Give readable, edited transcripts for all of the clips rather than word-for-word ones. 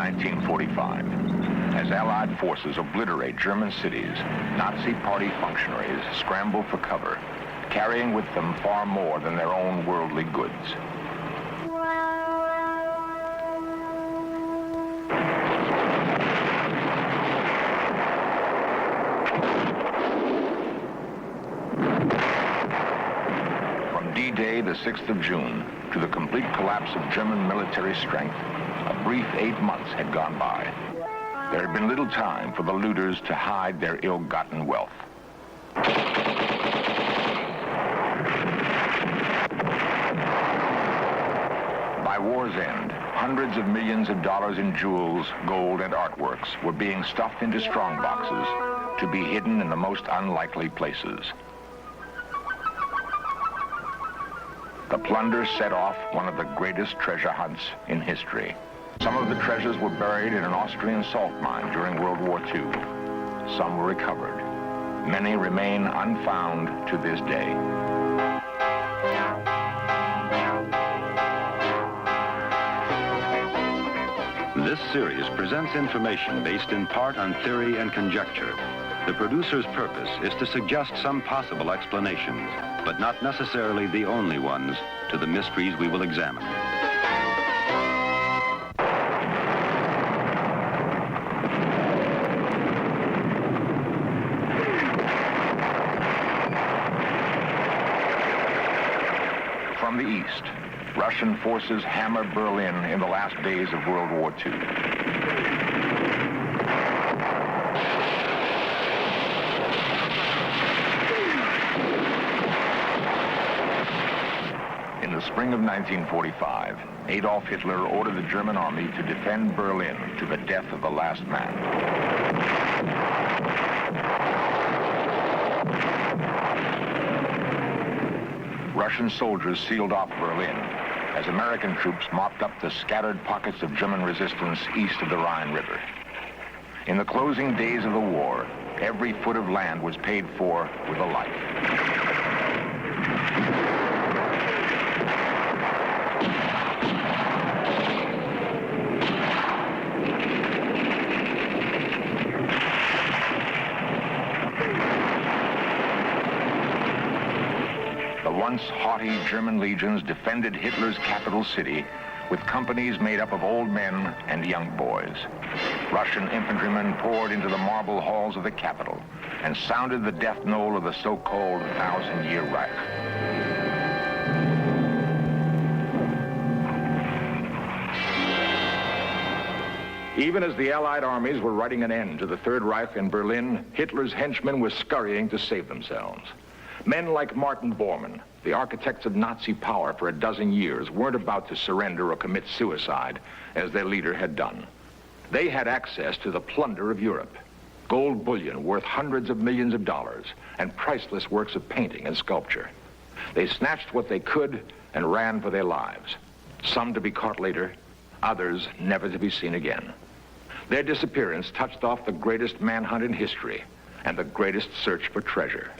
1945. As Allied forces obliterate German cities, Nazi party functionaries scramble for cover, carrying with them far more than their own worldly goods. From D-Day, the 6th of June, to the complete collapse of German military strength, a brief 8 months had gone by. There had been little time for the looters to hide their ill-gotten wealth. By war's end, hundreds of millions of dollars in jewels, gold, and artworks were being stuffed into strongboxes to be hidden in the most unlikely places. The Plunder set off one of the greatest treasure hunts in history. Some of the treasures were buried in an Austrian salt mine during World War II. Some were recovered. Many remain unfound to this day. This series presents information based in part on theory and conjecture. The producer's purpose is to suggest some possible explanations, but not necessarily the only ones, to the mysteries we will examine. From the east, Russian forces hammered Berlin in the last days of World War II. In the spring of 1945, Adolf Hitler ordered the German army to defend Berlin to the death of the last man. Russian soldiers sealed off Berlin as American troops mopped up the scattered pockets of German resistance east of the Rhine River. In the closing days of the war, every foot of land was paid for with a life. Once haughty German legions defended Hitler's capital city with companies made up of old men and young boys. Russian infantrymen poured into the marble halls of the capital and sounded the death knell of the so-called 1,000-year Reich. Even as the Allied armies were writing an end to the Third Reich in Berlin, Hitler's henchmen were scurrying to save themselves. Men like Martin Bormann, the architects of Nazi power for a dozen years, weren't about to surrender or commit suicide as their leader had done. They had access to the plunder of Europe, gold bullion worth hundreds of millions of dollars, and priceless works of painting and sculpture. They snatched what they could and ran for their lives, some to be caught later, others never to be seen again. Their disappearance touched off the greatest manhunt in history and the greatest search for treasure.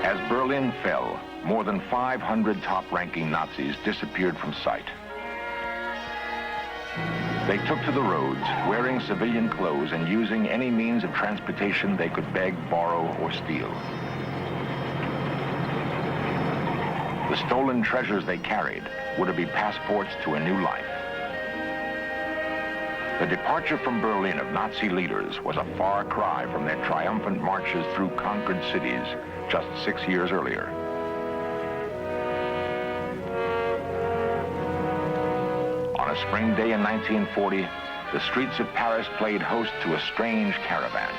As Berlin fell, more than 500 top-ranking Nazis disappeared from sight. They took to the roads, wearing civilian clothes and using any means of transportation they could beg, borrow, or steal. The stolen treasures they carried were to be passports to a new life. The departure from Berlin of Nazi leaders was a far cry from their triumphant marches through conquered cities just 6 years earlier. On a spring day in 1940, the streets of Paris played host to a strange caravan.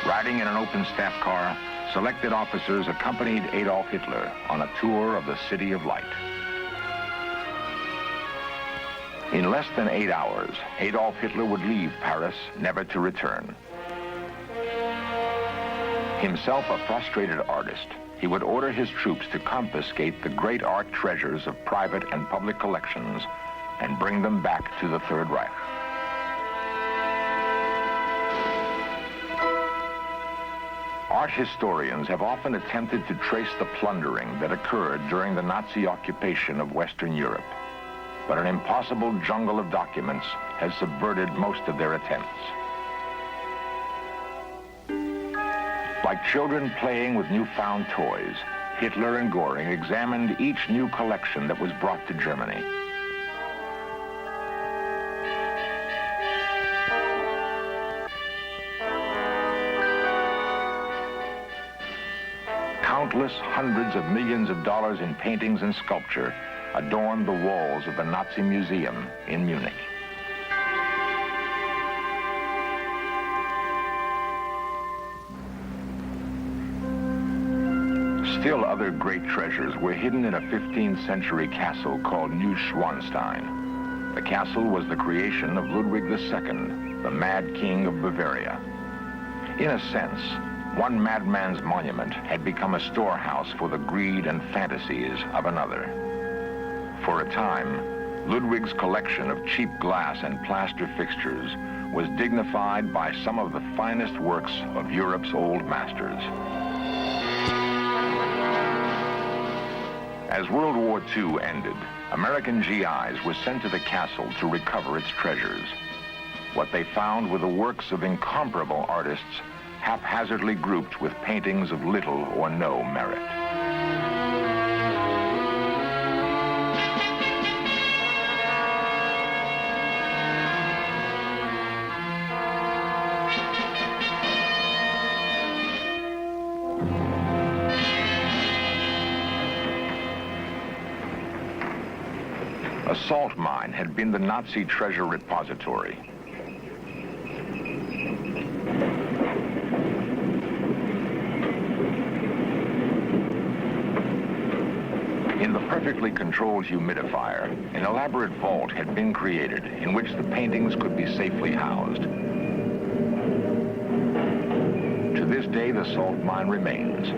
Riding in an open staff car, selected officers accompanied Adolf Hitler on a tour of the City of Light. In less than 8 hours, Adolf Hitler would leave Paris, never to return. Himself a frustrated artist, he would order his troops to confiscate the great art treasures of private and public collections and bring them back to the Third Reich. Art historians have often attempted to trace the plundering that occurred during the Nazi occupation of Western Europe. But an impossible jungle of documents has subverted most of their attempts. Like children playing with newfound toys, Hitler and Göring examined each new collection that was brought to Germany. Countless hundreds of millions of dollars in paintings and sculpture adorned the walls of the Nazi Museum in Munich. Still other great treasures were hidden in a 15th century castle called Neuschwanstein. The castle was the creation of Ludwig II, the Mad King of Bavaria. In a sense, one madman's monument had become a storehouse for the greed and fantasies of another. For a time, Ludwig's collection of cheap glass and plaster fixtures was dignified by some of the finest works of Europe's old masters. As World War II ended, American GIs were sent to the castle to recover its treasures. What they found were the works of incomparable artists, haphazardly grouped with paintings of little or no merit. A salt mine had been the Nazi treasure repository. In the perfectly controlled humidifier, an elaborate vault had been created in which the paintings could be safely housed. To this day, the salt mine remains.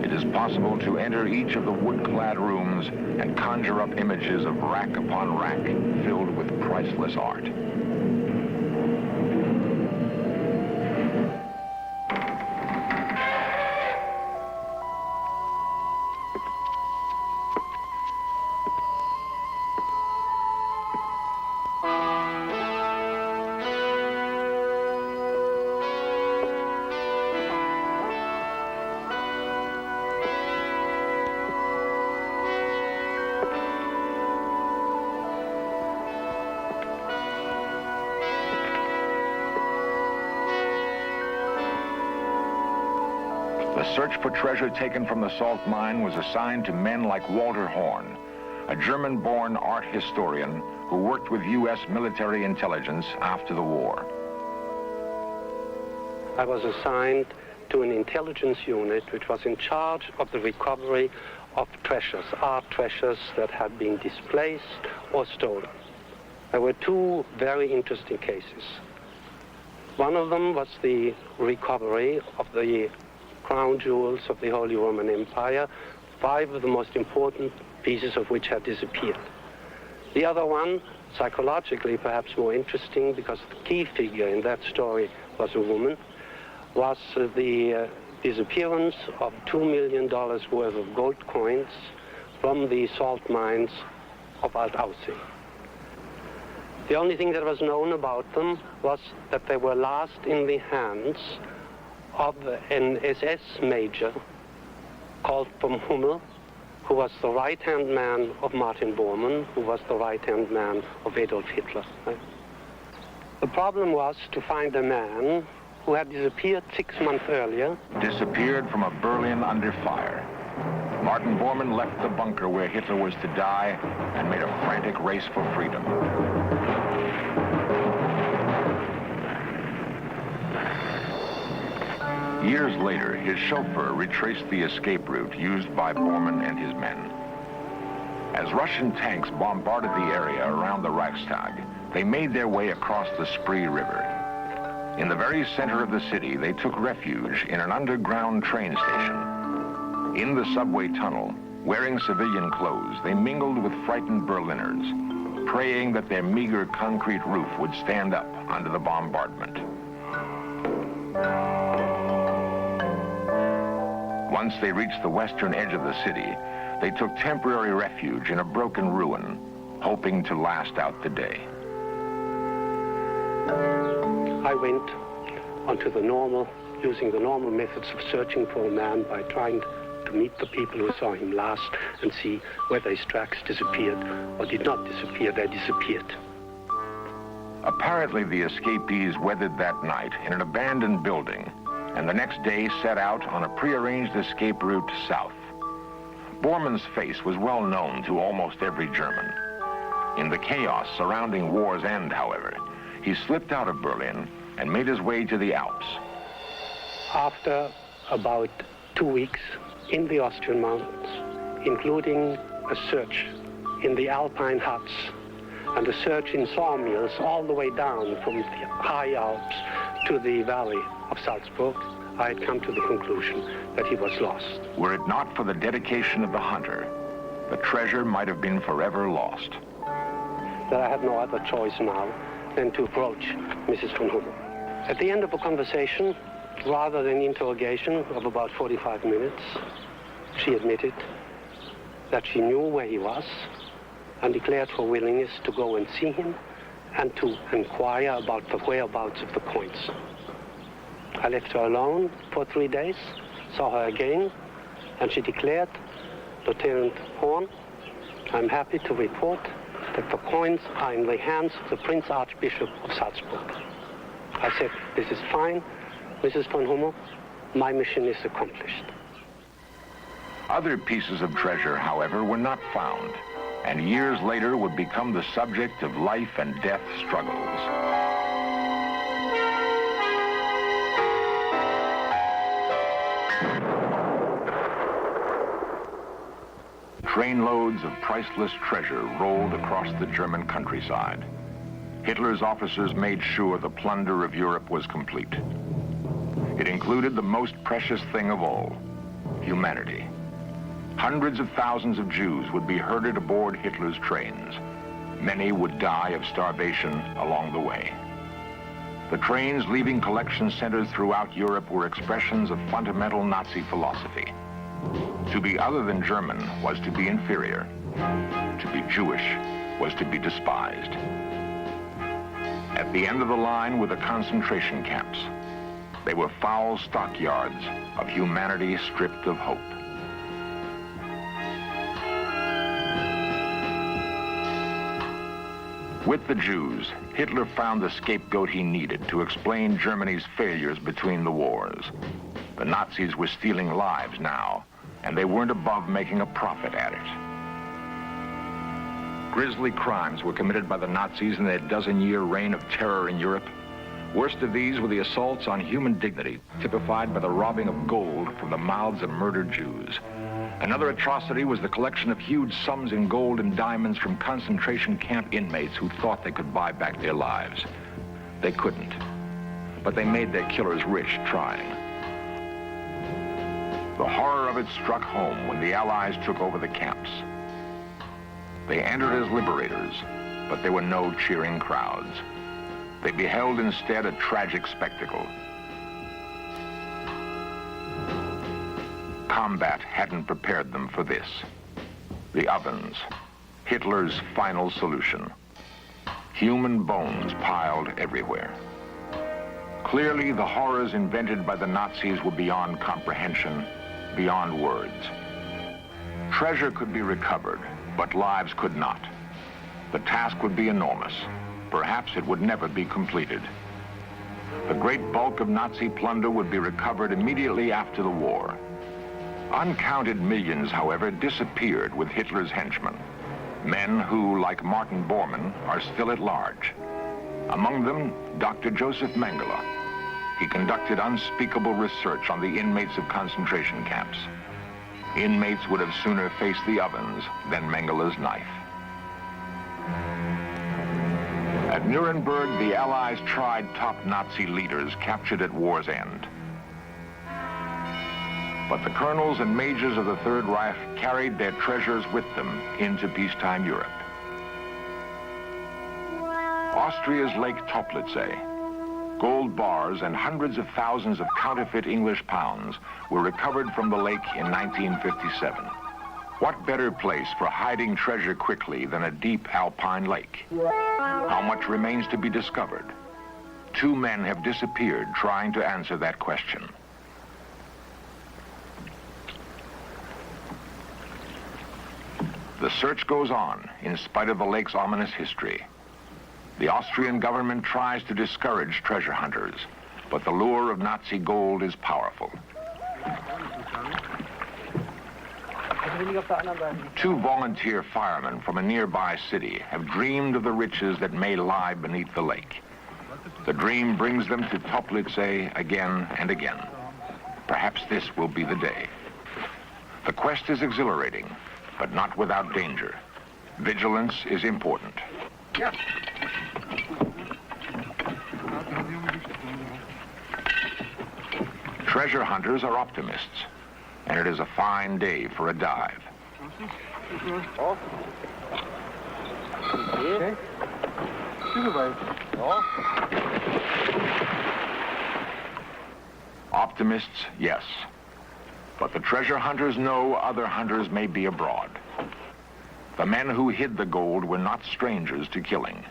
It is possible to enter each of the wood-clad rooms and conjure up images of rack upon rack filled with priceless art. The search for treasure taken from the salt mine was assigned to men like Walter Horn, a German-born art historian who worked with U.S. military intelligence after the war. I was assigned to an intelligence unit which was in charge of the recovery of treasures, art treasures that had been displaced or stolen. There were two very interesting cases. One of them was the recovery of the crown jewels of the Holy Roman Empire, 5 of the most important pieces of which had disappeared. The other one, psychologically perhaps more interesting because the key figure in that story was a woman, was the disappearance of $2 million worth of gold coins from the salt mines of Altaussee. The only thing that was known about them was that they were last in the hands of an SS major called von Hummel, who was the right-hand man of Martin Bormann, who was the right-hand man of Adolf Hitler. The problem was to find a man who had disappeared 6 months earlier. Disappeared from a Berlin under fire. Martin Bormann left the bunker where Hitler was to die and made a frantic race for freedom. Years later, his chauffeur retraced the escape route used by Bormann and his men. As Russian tanks bombarded the area around the Reichstag, they made their way across the Spree River. In the very center of the city, they took refuge in an underground train station. In the subway tunnel, wearing civilian clothes, they mingled with frightened Berliners, praying that their meager concrete roof would stand up under the bombardment. Once they reached the western edge of the city, they took temporary refuge in a broken ruin, hoping to last out the day. I went using the normal methods of searching for a man by trying to meet the people who saw him last and see whether his tracks disappeared or did not disappear. They disappeared. Apparently, the escapees weathered that night in an abandoned building, and the next day set out on a prearranged escape route south. Bormann's face was well known to almost every German. In the chaos surrounding war's end, however, he slipped out of Berlin and made his way to the Alps. After about 2 weeks in the Austrian mountains, including a search in the Alpine huts and a search in sawmills all the way down from the high Alps to the valley of Salzburg, I had come to the conclusion that he was lost. Were it not for the dedication of the hunter, the treasure might have been forever lost. That I had no other choice now than to approach Mrs. von Hummel. At the end of a conversation, rather than interrogation of about 45 minutes, she admitted that she knew where he was and declared her willingness to go and see him and to inquire about the whereabouts of the coins. I left her alone for 3 days, saw her again, and she declared, "Lieutenant Horn, I'm happy to report that the coins are in the hands of the Prince Archbishop of Salzburg." I said, "This is fine, Mrs. von Hummel. My mission is accomplished." Other pieces of treasure, however, were not found, and years later would become the subject of life and death struggles. Trainloads of priceless treasure rolled across the German countryside. Hitler's officers made sure the plunder of Europe was complete. It included the most precious thing of all, humanity. Hundreds of thousands of Jews would be herded aboard Hitler's trains. Many would die of starvation along the way. The trains leaving collection centers throughout Europe were expressions of fundamental Nazi philosophy. To be other than German was to be inferior. To be Jewish was to be despised. At the end of the line were the concentration camps. They were foul stockyards of humanity stripped of hope. With the Jews, Hitler found the scapegoat he needed to explain Germany's failures between the wars. The Nazis were stealing lives now, and they weren't above making a profit at it. Grisly crimes were committed by the Nazis in their dozen-year reign of terror in Europe. Worst of these were the assaults on human dignity, typified by the robbing of gold from the mouths of murdered Jews. Another atrocity was the collection of huge sums in gold and diamonds from concentration camp inmates who thought they could buy back their lives. They couldn't, but they made their killers rich trying. The horror of it struck home when the Allies took over the camps. They entered as liberators, but there were no cheering crowds. They beheld instead a tragic spectacle. Combat hadn't prepared them for this. The ovens, Hitler's final solution. Human bones piled everywhere. Clearly, the horrors invented by the Nazis were beyond comprehension, beyond words. Treasure could be recovered, but lives could not. The task would be enormous. Perhaps it would never be completed. The great bulk of Nazi plunder would be recovered immediately after the war. Uncounted millions, however, disappeared with Hitler's henchmen. Men who, like Martin Bormann, are still at large. Among them, Dr. Joseph Mengele. He conducted unspeakable research on the inmates of concentration camps. Inmates would have sooner faced the ovens than Mengele's knife. At Nuremberg, the Allies tried top Nazi leaders captured at war's end. But the colonels and majors of the Third Reich carried their treasures with them into peacetime Europe. Austria's Lake Toplitze, Gold bars and hundreds of thousands of counterfeit English pounds were recovered from the lake in 1957. What better place for hiding treasure quickly than a deep alpine lake? How much remains to be discovered? 2 men have disappeared trying to answer that question. The search goes on in spite of the lake's ominous history. The Austrian government tries to discourage treasure hunters, but the lure of Nazi gold is powerful. 2 volunteer firemen from a nearby city have dreamed of the riches that may lie beneath the lake. The dream brings them to Toplice again and again. Perhaps this will be the day. The quest is exhilarating, but not without danger. Vigilance is important. Treasure hunters are optimists, and it is a fine day for a dive. Optimists, yes. But the treasure hunters know other hunters may be abroad. The men who hid the gold were not strangers to killing.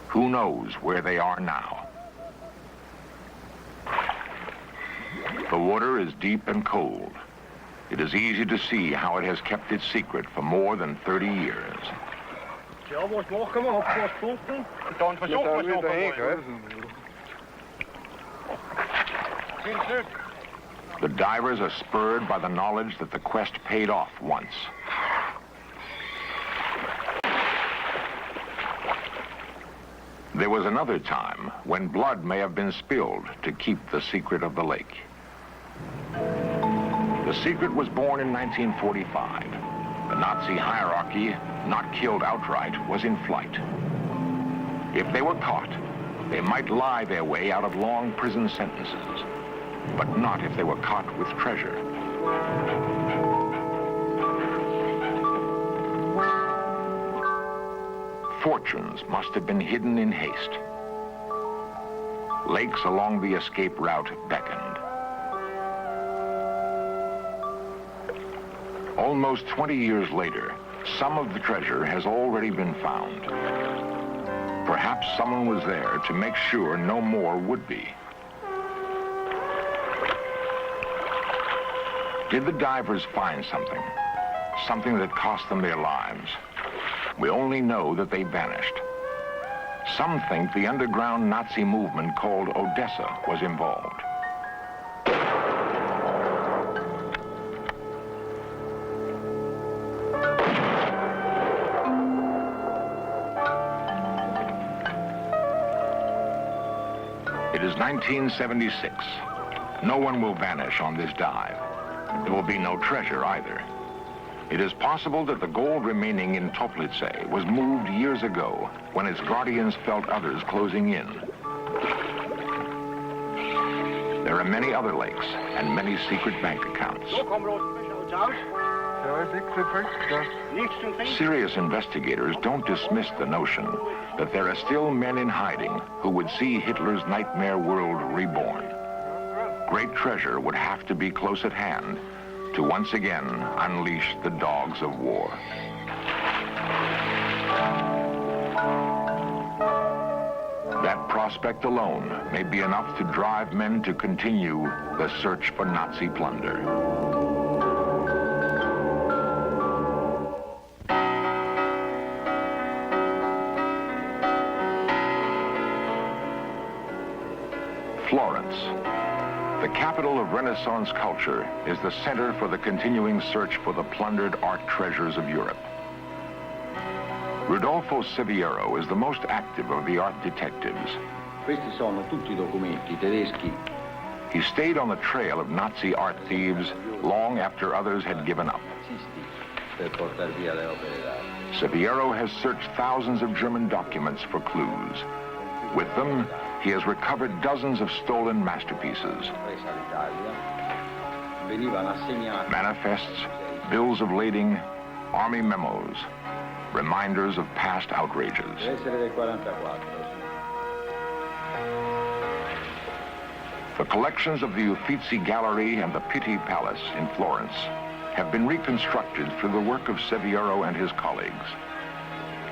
Who knows where they are now? The water is deep and cold. It is easy to see how it has kept its secret for more than 30 years. The divers are spurred by the knowledge that the quest paid off once. There was another time when blood may have been spilled to keep the secret of the lake. The secret was born in 1945. The Nazi hierarchy, not killed outright, was in flight. If they were caught, they might lie their way out of long prison sentences, but not if they were caught with treasure. Fortunes must have been hidden in haste. Lakes along the escape route beckoned. Almost 20 years later, some of the treasure has already been found. Perhaps someone was there to make sure no more would be. Did the divers find something? Something that cost them their lives? We only know that they vanished. Some think the underground Nazi movement called Odessa was involved. It is 1976. No one will vanish on this dive. There will be no treasure either. It is possible that the gold remaining in Toplice was moved years ago when its guardians felt others closing in. There are many other lakes and many secret bank accounts. Serious investigators don't dismiss the notion that there are still men in hiding who would see Hitler's nightmare world reborn. Great treasure would have to be close at hand to once again unleash the dogs of war. That prospect alone may be enough to drive men to continue the search for Nazi plunder. Florence, the capital of Renaissance culture, is the center for the continuing search for the plundered art treasures of Europe. Rodolfo Siviero is the most active of the art detectives. Questi sono tutti documenti tedeschi. He stayed on the trail of Nazi art thieves long after others had given up. Per portar via le opere d'arte. Siviero has searched thousands of German documents for clues. With them, he has recovered dozens of stolen masterpieces. Manifests, bills of lading, army memos, reminders of past outrages. The collections of the Uffizi Gallery and the Pitti Palace in Florence have been reconstructed through the work of Seviero and his colleagues.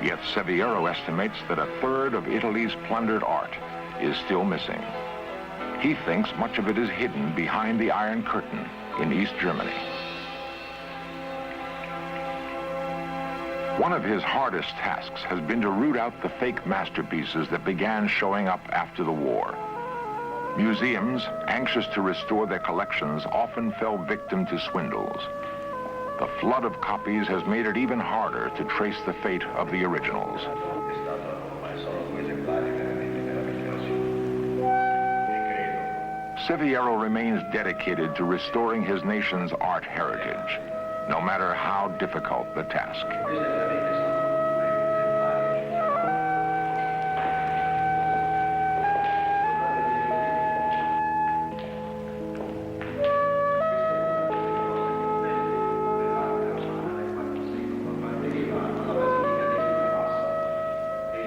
Yet Seviero estimates that a third of Italy's plundered art is still missing. He thinks much of it is hidden behind the Iron Curtain in East Germany. One of his hardest tasks has been to root out the fake masterpieces that began showing up after the war. Museums, anxious to restore their collections, often fell victim to swindles. The flood of copies has made it even harder to trace the fate of the originals. Seviero remains dedicated to restoring his nation's art heritage, no matter how difficult the task.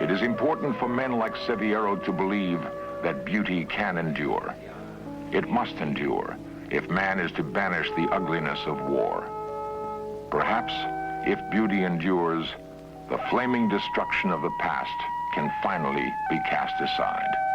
It is important for men like Seviero to believe that beauty can endure. It must endure if man is to banish the ugliness of war. Perhaps, if beauty endures, the flaming destruction of the past can finally be cast aside.